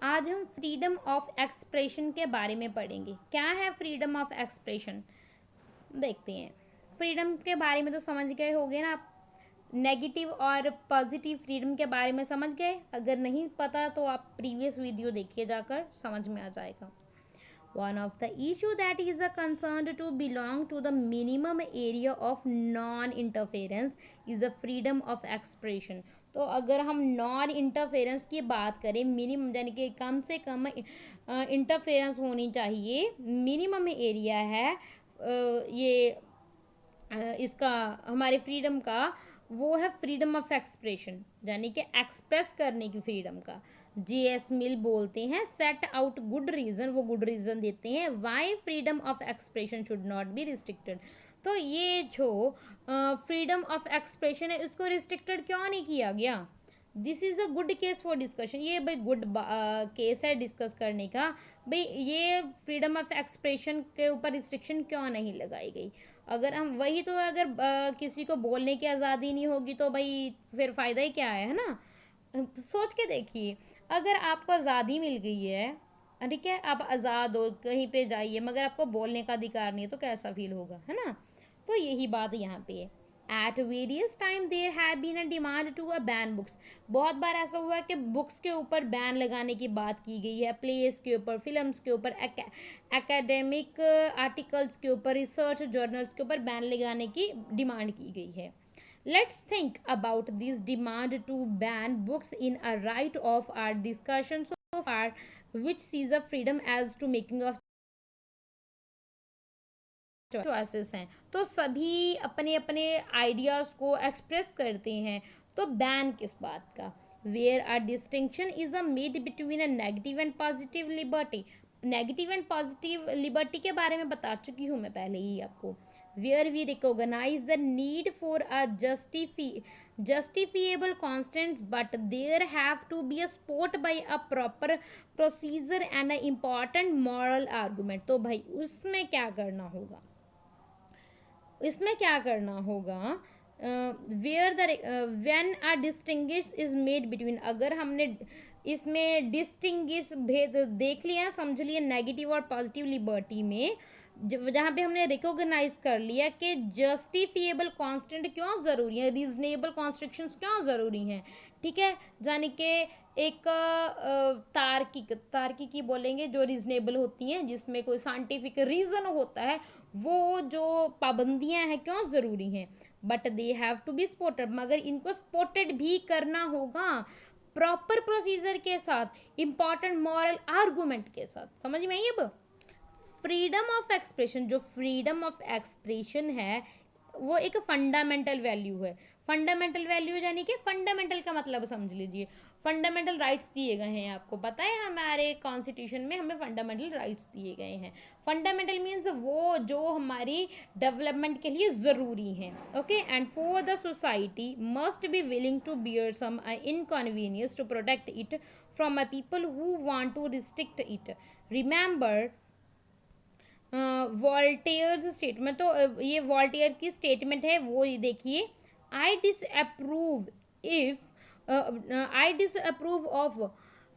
आज हम freedom of expression के बारे में पढ़ेंगे। क्या है फ्रीडम ऑफ एक्सप्रेशन, देखते हैं। फ्रीडम के बारे में तो समझ गए होंगे ना आप, नेगेटिव और पॉजिटिव फ्रीडम के बारे में समझ गए। अगर नहीं पता तो आप प्रीवियस वीडियो देखिए, जाकर समझ में आ जाएगा। One of the issue that is a concern to belong to the minimum area of non-interference is the freedom of expression। तो अगर हम नॉन इंटरफेरेंस की बात करें, मिनिमम यानी कि कम से कम इंटरफेरेंस होनी चाहिए, मिनिमम एरिया है ये इसका हमारे फ्रीडम का, वो है फ्रीडम ऑफ एक्सप्रेशन, यानी कि एक्सप्रेस करने की फ्रीडम का। जे.एस. मिल बोलते हैं, सेट आउट गुड रीज़न, वो गुड रीज़न देते हैं why freedom of expression should not be restricted. तो ये जो फ्रीडम ऑफ एक्सप्रेशन है, इसको रिस्ट्रिक्टेड क्यों नहीं किया गया? This is a good case for discussion. ये भाई गुड केस है डिस्कस करने का। भाई ये फ्रीडम ऑफ एक्सप्रेशन के ऊपर रिस्ट्रिक्शन क्यों नहीं लगाई गई? अगर हम वही तो, अगर किसी को बोलने की आज़ादी नहीं होगी तो भाई फिर फ़ायदा ही क्या है ना? सोच के देखिए, अगर आपको आज़ादी मिल गई है, ठीक है, आप आज़ाद हो, कहीं पे जाइए, मगर आपको बोलने का अधिकार नहीं है, तो कैसा फील होगा, है ना? तो यही बात यहाँ पे है। At various time there have been a demand to a ban books. बहुत बार ऐसा हुआ है कि बुक्स के ऊपर बैन लगाने की बात की गई है, प्लेस के ऊपर, फिल्म्स के ऊपर, एकेडमिक आर्टिकल्स के ऊपर, रिसर्च जर्नल्स के ऊपर बैन लगाने की डिमांड की गई है। Let's think about this demand to ban books in a right of our discussion so far, which sees a freedom as to making of choices हैं। तो सभी अपने अपने आइडियाज़ को एक्सप्रेस करते हैं, तो बैन किस बात का? Where a distinction is a made between a negative and positive liberty. Negative and positive liberty के बारे में बता चुकी हूँ मैं पहले ही आपको। Where we recognise the need for a justifiable constants, but there have to be a support by a proper procedure and an important moral argument। तो भाई उसमें क्या करना होगा? इसमें क्या करना होगा? Where the when a distinguish is made between, अगर हमने इसमें डिस्टिंग्विश भेद देख लिया, समझ लिया नेगेटिव और पॉजिटिव लिबर्टी में, जहाँ पे हमने रिकॉग्नाइज कर लिया कि जस्टिफिएबल कांस्टेंट क्यों ज़रूरी है, रीजनेबल कॉन्स्ट्रक्शंस क्यों ज़रूरी हैं, ठीक है, यानी कि एक तार्किक बोलेंगे, जो रीजनेबल होती हैं, जिसमें कोई साइंटिफिक रीज़न होता है, वो जो पाबंदियां हैं क्यों ज़रूरी हैं, but they have to be supported, मगर इनको स्पोर्टेड भी करना होगा प्रॉपर प्रोसीजर के साथ, इंपॉर्टेंट मॉरल आर्गूमेंट के साथ। समझ में आई अब? फ्रीडम ऑफ एक्सप्रेशन, जो फ्रीडम ऑफ एक्सप्रेशन है, वो एक फंडामेंटल वैल्यू है। फंडामेंटल वैल्यू यानी कि फंडामेंटल का मतलब समझ लीजिए, फंडामेंटल राइट्स दिए गए हैं। आपको पता है हमारे कॉन्स्टिट्यूशन में हमें फंडामेंटल राइट्स दिए गए हैं। फंडामेंटल मीन्स वो जो हमारी डेवलपमेंट के लिए ज़रूरी हैं। Okay, and for the society must be willing to bear some inconvenience to protect it from a people who want to restrict it. Remember Voltaire's statement. तो ये वॉल्टेयर की स्टेटमेंट है, वो ये देखिए। I disapprove if I disapprove of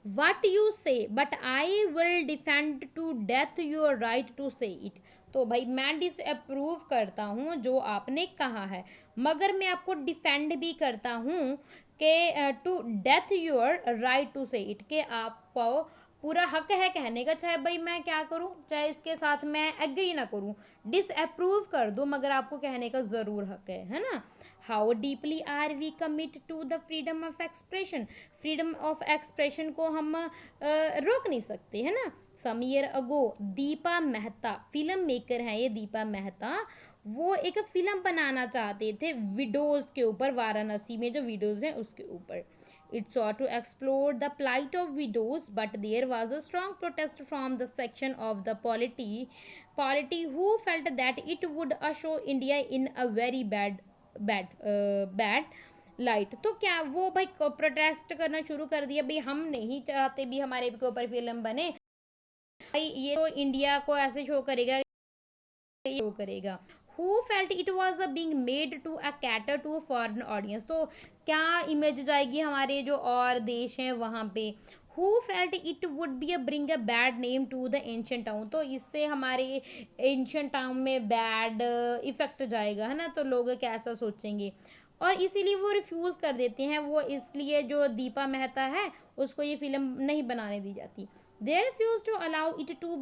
what you say, but I will defend to death your right to say it. तो भाई मैं डिसअप्रूव करता हूँ जो आपने कहा है, मगर मैं आपको डिफेंड भी करता हूँ कि to death your right to say it, के आपको पूरा हक है कहने का, चाहे भाई मैं क्या करूं, चाहे इसके साथ मैं एग्री ना करूं, डिसअप्रूव कर दूं, मगर आपको कहने का ज़रूर हक है ना? How deeply are we commit to the freedom of expression. Freedom of expression को हम रोक नहीं सकते, है ना? Some year ago Deepa Mehta, film maker हैं ये दीपा मेहता, वो एक फिल्म बनाना चाहते थे विडोज़ के ऊपर, वाराणसी में जो विडोज़ हैं उसके ऊपर। It sought to explore the plight of widows, but there was a strong protest from the section of the polity who felt that it would show India in a very bad light. तो क्या वो भाई protest करना शुरू कर दिया, भाई हम नहीं चाहते भी हमारे के ऊपर फिल्म बने, भाई ये तो इंडिया को ऐसे शो करेगा, शो करेगा। Who felt it was being made to cater to a foreign audience। तो क्या इमेज जाएगी हमारे जो और देश हैं वहाँ पे? Who felt it would be a bring a bad name to the ancient town, तो इससे हमारे एंशियंट टाउन में बैड इफेक्ट जाएगा, है ना, तो लोग कैसा सोचेंगे, और इसीलिए वो रिफ्यूज़ कर देते हैं, वो इसलिए जो दीपा मेहता है उसको ये फिल्म नहीं बनाने दी जाती। They refuse to allow it to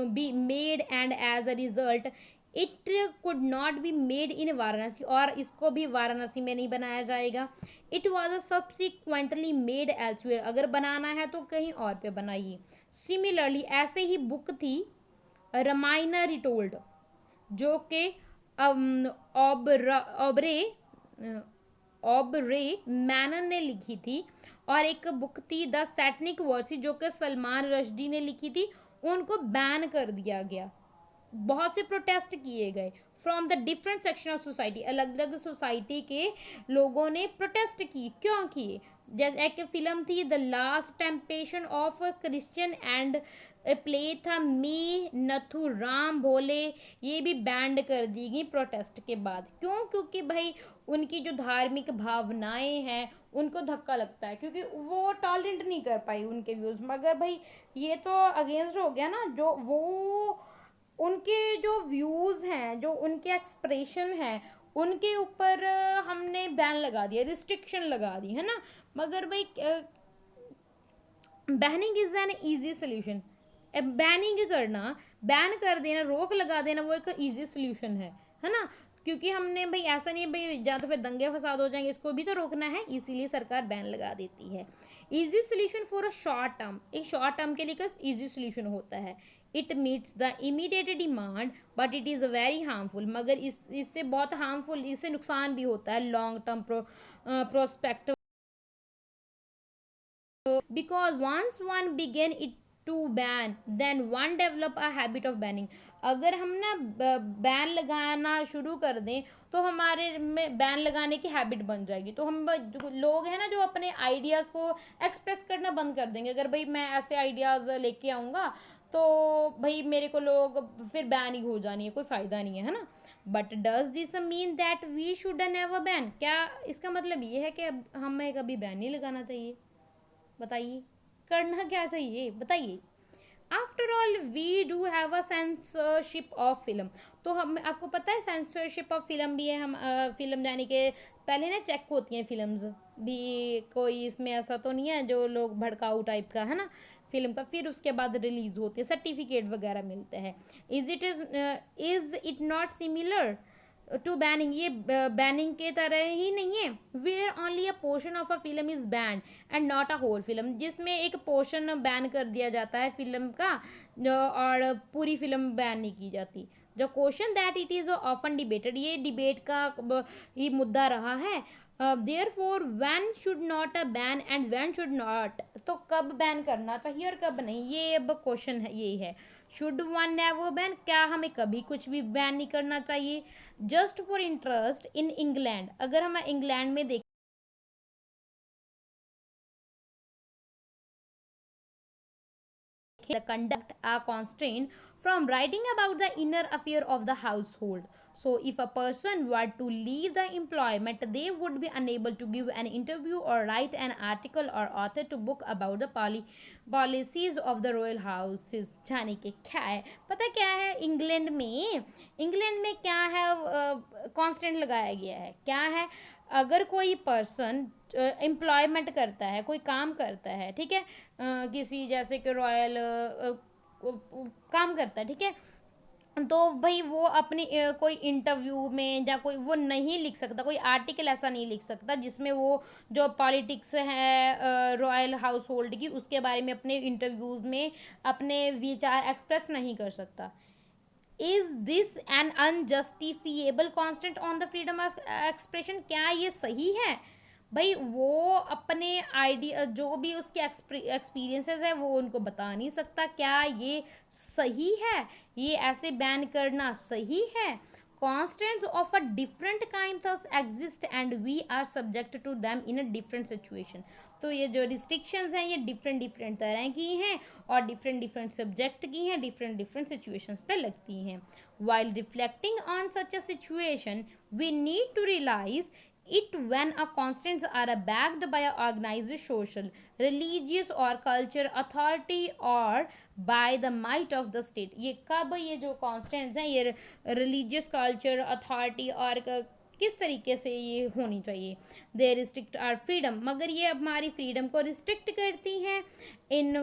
be made and as a result it could not be made in Varanasi, और इसको भी वाराणसी में नहीं बनाया जाएगा। It was subsequently made elsewhere, अगर बनाना है तो कहीं और पे बनाइए। सिमिलरली ऐसे ही बुक थी रामायण रिटोल्ड, जो कि ऑबरे ऑबरे मैनन ने लिखी थी, और एक बुक थी द सैटनिक वर्सी जो कि सलमान रश्दी ने लिखी थी, उनको बैन कर दिया गया। बहुत से प्रोटेस्ट किए गए from the different section of society, अलग अलग सोसाइटी के लोगों ने प्रोटेस्ट की, क्यों किए, जैसे एक फिल्म थी the last temptation of Christian and play था मी नथु राम भोले, ये भी बैंड कर दी गई प्रोटेस्ट के बाद। क्यों? क्योंकि भाई उनकी जो धार्मिक भावनाएं हैं उनको धक्का लगता है, क्योंकि वो टॉलरेट नहीं कर पाई उनके व्यूज़, मगर भाई ये तो अगेंस्ट हो गया ना, जो वो उनके जो व्यूज़ हैं, जो उनके एक्सप्रेशन हैं, उनके ऊपर हमने बैन लगा दिया, रिस्ट्रिक्शन लगा दी, है ना। मगर भाई banning is an easy solution, banning करना, बैन कर देना, रोक लगा देना, वो एक ईजी सोल्यूशन है ना, क्योंकि हमने भाई ऐसा नहीं है भाई या तो फिर दंगे फसाद हो जाएंगे, इसको भी तो रोकना है, इसीलिए सरकार बैन लगा देती है। Easy solution for a short term, एक शॉर्ट टर्म के लिए इजी सोल्यूशन होता है। It meets the immediate demand but it is very harmful, मगर इससे बहुत हार्मफुल, इससे नुकसान भी होता है long term prospect, because once one begin it to ban then one develop a habit of banning, अगर हम ना बैन लगाना शुरू कर दें तो हमारे में बैन लगाने की हैबिट बन जाएगी, तो हम लोग हैं ना जो अपने आइडियाज़ को एक्सप्रेस करना बंद कर देंगे। अगर भाई मैं ऐसे आइडियाज़ लेके आऊँगा तो भाई मेरे को लोग फिर बैन ही हो जानी है, कोई फ़ायदा नहीं है ना। But does this mean that we should never ban, क्या इसका मतलब ये है कि हमें कभी बैन नहीं लगाना चाहिए? बताइए करना क्या चाहिए, बताइए। After all we do have a censorship of film, तो हम आपको पता है सेंसरशिप ऑफ फिल्म भी है, हम फिल्म जाने के पहले ना चेक होती हैं फिल्म्स भी, कोई इसमें ऐसा तो नहीं है जो लोग भड़काऊ टाइप का है ना फिल्म का, फिर उसके बाद रिलीज होती है, सर्टिफिकेट वगैरह मिलते हैं। Is it not similar to banning, ये बैनिंग के तरह ही नहीं है। Where only a portion of a film is banned and not a whole film, जिसमें एक पोर्शन बैन कर दिया जाता है फिल्म का और पूरी फिल्म बैन नहीं की जाती। जो question that it is often debated, ये डिबेट का ही मुद्दा रहा है। Therefore when should not a ban and when should not, तो कब बैन करना चाहिए और कब नहीं, ये अब क्वेश्चन है, यही है। शुड वन नेवर बैन, क्या हमें कभी कुछ भी बैन नहीं करना चाहिए। Just for interest in England, अगर हम इंग्लैंड में देखें the conduct are constrained from writing about the inner affair of the household. So, if a person were to leave the employment, they would be unable to give an interview or write an article or author to book about the policies of the royal houses. जाने के क्या है, पता क्या है, England में क्या है, कांस्टेंट लगाया गया है, क्या है, अगर कोई पर्सन एम्प्लॉयमेंट करता है, कोई काम करता है, ठीक है, किसी जैसे कि रॉयल काम करता है, ठीक है, तो भाई वो अपनी कोई इंटरव्यू में या कोई वो नहीं लिख सकता, कोई आर्टिकल ऐसा नहीं लिख सकता जिसमें वो जो पॉलिटिक्स है रॉयल हाउस होल्ड की उसके बारे में अपने इंटरव्यूज में अपने विचार एक्सप्रेस नहीं कर सकता। Is this an unjustifiable constraint on the freedom of expression, क्या ये सही है? भाई वो अपने आइडिया जो भी उसके एक्सपीरियंसेस है वो उनको बता नहीं सकता, क्या ये सही है? ये ऐसे बैन करना सही है? constants of a different kind thus exist and we are subject to them in a different situation, तो ये जो restrictions हैं ये different different तरह की हैं और different different subject की हैं, different different situations पे लगती हैं। while reflecting on such a situation we need to realize it when a constants are backed by a organized social, religious or culture authority or by the might of the state. ये कब ये जो constants हैं ये religious culture authority और किस तरीके से ये होनी चाहिए. दे रिस्ट्रिक्ट आर फ्रीडम, मगर ये हमारी फ्रीडम को रिस्ट्रिक्ट करती हैं in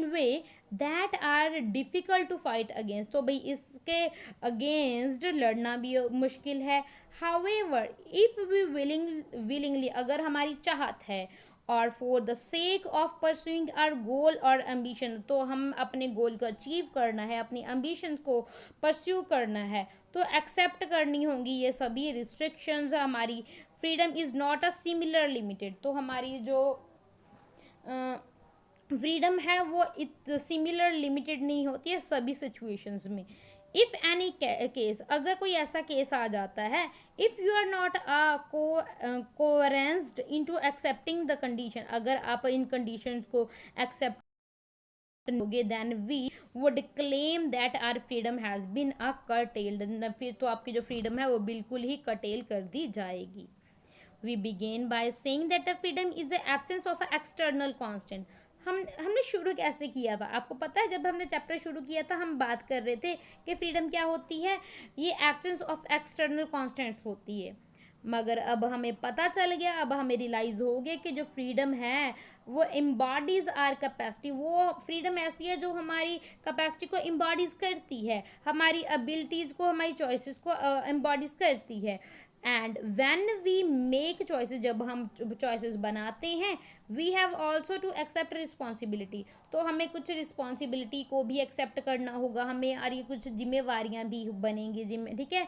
way that are difficult to fight against. तो भाई इसके अगेंस्ट लड़ना भी मुश्किल है. हाउएवर इफ़ वी विलिंगली, अगर हमारी चाहत है और for the sake of pursuing our goal और एम्बिशन, तो हम अपने गोल को अचीव करना है, अपनी एम्बिशन को परस्यू करना है, तो एक्सेप्ट करनी होंगी ये सभी रिस्ट्रिक्शंस. हमारी freedom is not a similar limited. तो हमारी जो फ्रीडम है वो सिमिलर लिमिटेड नहीं होती है सभी सिचुएशंस में. इफ़ एनी केस, अगर कोई ऐसा केस आ जाता है, if you are not coerced into accepting the condition, अगर आप इन कंडीशंस को एक्सेप्ट होगे, then we would claim that our freedom has been a curtailed. फिर तो आपकी जो फ्रीडम है वो बिल्कुल ही कर्टेल कर दी जाएगी. We begin by saying that the freedom is the absence of an external constant. हमने शुरू कैसे किया था आपको पता है. जब हमने चैप्टर शुरू किया था हम बात कर रहे थे कि फ्रीडम क्या होती है, ये एब्सेंस ऑफ एक्सटर्नल कॉन्स्टेंट्स होती है. मगर अब हमें पता चल गया, अब हमें रियलाइज़ हो गया कि जो फ्रीडम है वो एम्बॉडीज आर कैपेसिटी. वो फ्रीडम ऐसी है जो हमारी कैपेसिटी को एम्बॉडीज करती है, हमारी एबिलिटीज़ को, हमारी चॉइसेस को एम्बॉडीज करती है. And when we make choices, जब हम चॉइसेस बनाते हैं, we have also to accept responsibility. तो हमें कुछ रिस्पॉन्सिबिलिटी को भी एक्सेप्ट करना होगा हमें, और ये कुछ जिम्मेवारियां भी बनेंगी ठीक है.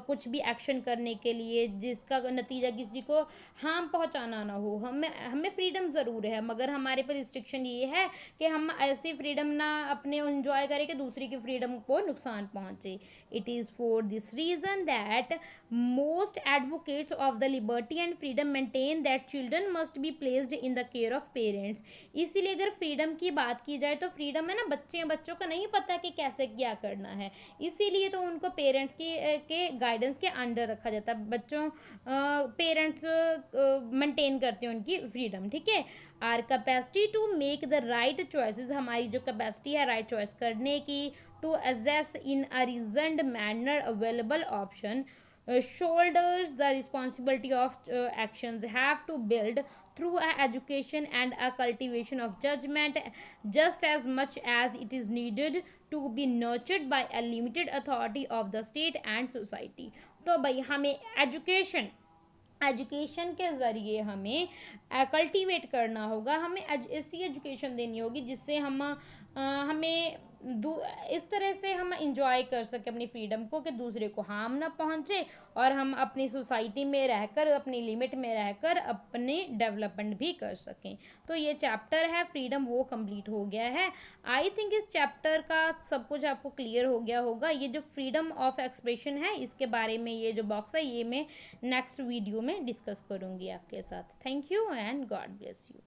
कुछ भी एक्शन करने के लिए जिसका नतीजा किसी को हार्म पहुंचाना ना हो. हमें फ्रीडम ज़रूर है, मगर हमारे पर रिस्ट्रिक्शन ये है कि हम ऐसी फ्रीडम ना अपने इंजॉय करें कि दूसरी की फ्रीडम को नुकसान पहुंचे. It is for this reason that most advocates of the liberty and freedom maintain that children must be placed in the care of parents. इसीलिए अगर फ्रीडम की बात की जाए तो फ्रीडम है ना, बच्चों को नहीं पता कि कैसे क्या करना है, इसीलिए तो उनको पेरेंट्स के गाइडेंस के अंडर रखा जाता है. बच्चों पेरेंट्स मेंटेन करते हैं उनकी फ्रीडम. ठीक है. Our capacity to make the right choices, हमारी जो कैपेसिटी है राइट चॉइस करने की, to assess in a reasoned manner available option, shoulders the responsibility of actions, have to build through a education and a cultivation of judgment just as much as it is needed to be nurtured by a limited authority of the state and society. तो भाई हमें education के ज़रिए हमें cultivate करना होगा, हमें ऐसी एजुकेशन देनी होगी जिससे हमें इस तरह से हम इंजॉय कर सकें अपनी फ्रीडम को कि दूसरे को हार्म ना पहुंचे, और हम अपनी सोसाइटी में रहकर, अपनी लिमिट में रहकर अपने डेवलपमेंट भी कर सकें. तो ये चैप्टर है फ्रीडम, वो कंप्लीट हो गया है. आई थिंक इस चैप्टर का सब कुछ आपको क्लियर हो गया होगा. ये जो फ्रीडम ऑफ एक्सप्रेशन है इसके बारे में ये जो बॉक्स है ये मैं नेक्स्ट वीडियो में डिस्कस करूँगी आपके साथ. Thank you and God bless you.